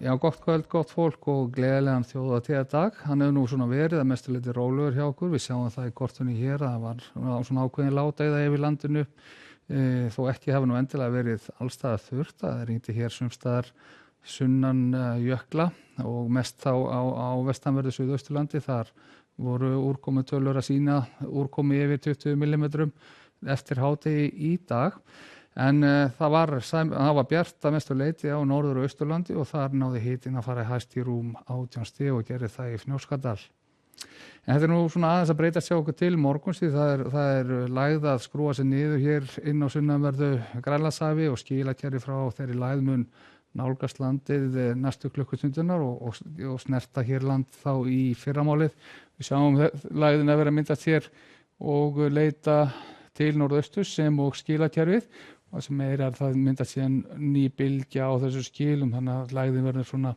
Já, gott kvöld, gott fólk og gleðilegan þjóðhátíðardag. Hann hefur nú svona verið að mestu leyti rólegur hjá okkur. Við sjáum það í kortunni hér að það var svona ákveðin ládeyða yfir landinu. Þó ekki hafa nú endilega verið allstaðar þurrt. Það rigndi hér sumstaðar sunnan jökla og mest þá á vestanverðu Suðausturlandi. Þar voru úrkomutölur að sýna úrkomu yfir 20 mm eftir hádegi í dag. En það var bjart að mestu leyti á Norður- og Austurlandi og þar náði hitinn að fara hæst í rúm 18 stig og gerði það í Fnjóskadal. En þetta nú svona aðeins að breytast hjá okkur til morguns því það er lægð að skrúa sig niður hér inn á sunnanverðu Grænlandshafi og skilakerfi frá þeirri lægð mun nálgast landið næstu klukkustundirnar og snerta hér land þá í fyrramálið. Við sjáum lægðin að vera að myndast hér og leita til norðausturs sem og skilakerfið. Og það sem það myndast síðan ný bylgja á þessu skilum, þannig að lægðin verður svona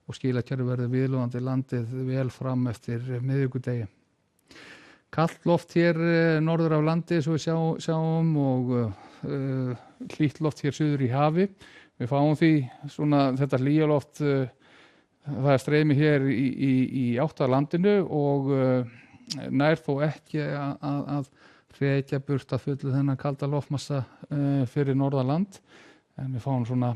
og skilakerfi verður viðlóðandi landið vel fram eftir miðvikudegi. Kalt loft hér norður af landi svo við sjáum og hlýtt loft hér suður í hafi. Við fáum því svona þetta hlýja loft, það streymi hér í átt af landinu og nær þó ekki að hrekja burt að fullu þennan kalda loftmassa fyrir norðanland, en við fáum svona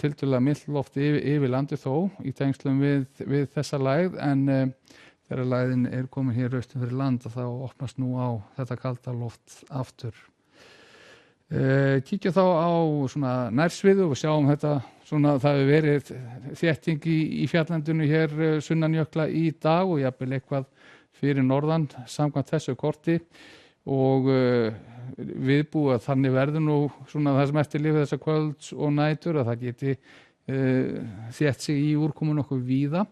tiltölulega milt loft yfir landi þó í tengslum við þessa lægð, en þegar lægðin komin hér austur fyrir land þá opnast nú á þetta kalda loft aftur. Kíkja þá á svona nærsviðu og sjáum þetta svona, það hefur verið þétting í fjallendinu hér sunnan jökla í dag og jafnvel eitthvað fyrir norðan samkvæmt þessu korti og viðbúið að þannig verður nú svona það sem eftir lifið þessa kvölds og nætur að það geti þétt sig í úrkomu nokkuð víða,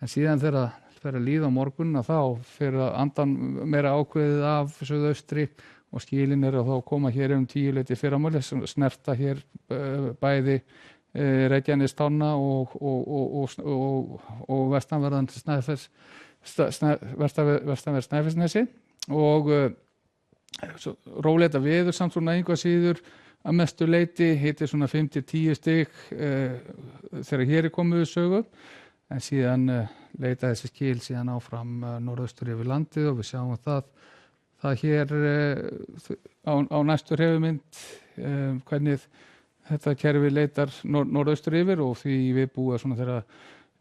en síðan þegar fer að líða á morgun að þá fer að andan meira ákveðið af suðaustri og skilin að þá koma hér 10 leyti fyrramálið sem snerta hér bæði Reykjanestanna og vestanverðan vestanverð Snæfellsnesi og róleita veður samt svona einhvað síður að mestu leyti, hiti svona 5-10 stig þegar hér komið við sögu, en síðan leita þessi skil síðan áfram norðaustur yfir landið og við sjáum það hér á næstu hreyfimynd hvernig þetta kerfi leitar norðaustur yfir og því við búum svona þegar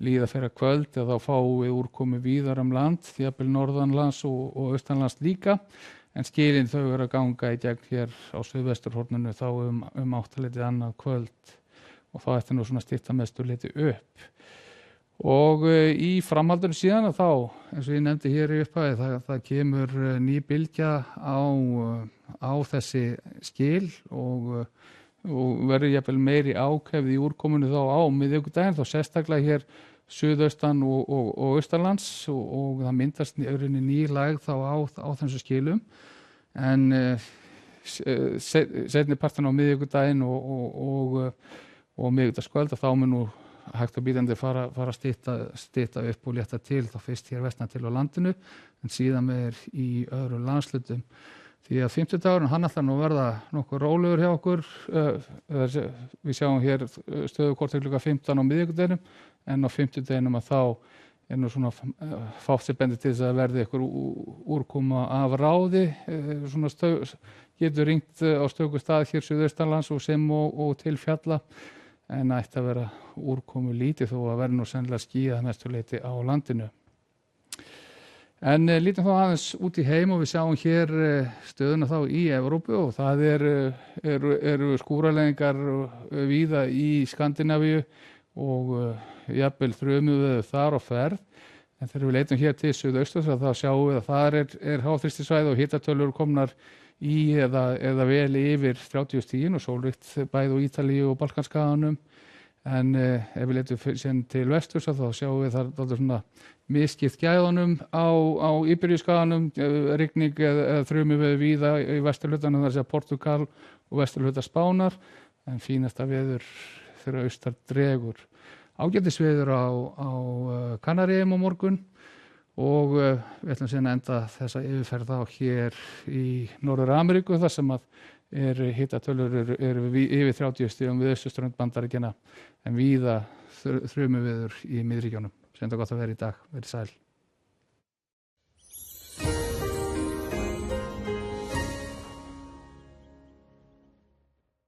líða fyrir kvöld og þá fáum við úrkomu víðar land, jafnvel norðanlands og austanlands líka, en skilin þau eru að ganga í gegn hér á suðvesturhorninu þá 8 annað kvöld og þá eftir nú svona stytta mestu leyti upp. Og í framhaldinu síðan að þá, eins og ég nefndi hér í upphæði, það kemur ný bylgja á þessi skil og verður jafnvel meiri ákefð í úrkomunu þá á miðvikudaginn, þá sérstaklega hér suðaustan og austanlands og það myndast ný lægð þá á þessu skilum, en seinni partin á miðvikudaginn og miðvikudagskvöld þá mun nú hægt og bítandi fara að stytta upp og létta til þá fyrst hér vestan til á landinu, en síðan með í öðru landslutum. Því að 50-dagurinn hann ætlar nú að verða nokkuð rólegur hjá okkur. Við sjáum hér stöðukortið klukkan 15 á miðvikudeginum, en á 50-deginum að þá nú svona fátt sem bendir til þess að verði eitthvað úrkoma af ráði. Svona getur ringt á stöku stað hér suðaustanlands og sem og til fjalla, en ætti að vera úrkomu lítið þó að verði nú sennilega skýjað mestu leyti á landinu. En lítum þá aðeins út í heim og við sjáum hér stöðuna þá í Evrópu og það eru skúraleiðingar víða í Skandinavíu og jafnvel þrumuveður þar á ferð. En þegar við leitum hér til suðausturs þá sjáum við að þar háþrýstisvæði og hitatölur komnar í eða vel yfir 30 stigin og sólríkt bæði á Ítalíu og Balkanskaganum. En ef við leitum síðan til vesturs þá sjáum við þar svona misskipt gæðunum á Íberíuskaganum, rigning eða þrumuveður víða í vesturhlutanum, þar sem Portúgal og vesturhluta Spánar, en fínasta veður þegar austar dregur. Ágætisveður á Kanaríeyjum á morgun og við ætlum síðan að enda þessa yfirferð á hér í Norður Ameríku þar sem að hitatölur eru yfir 30 stigum við austurströnd Bandaríkjanna en víða þrumuveður í miðríkjunum. Sem þetta gott að vera í dag, verið sæl.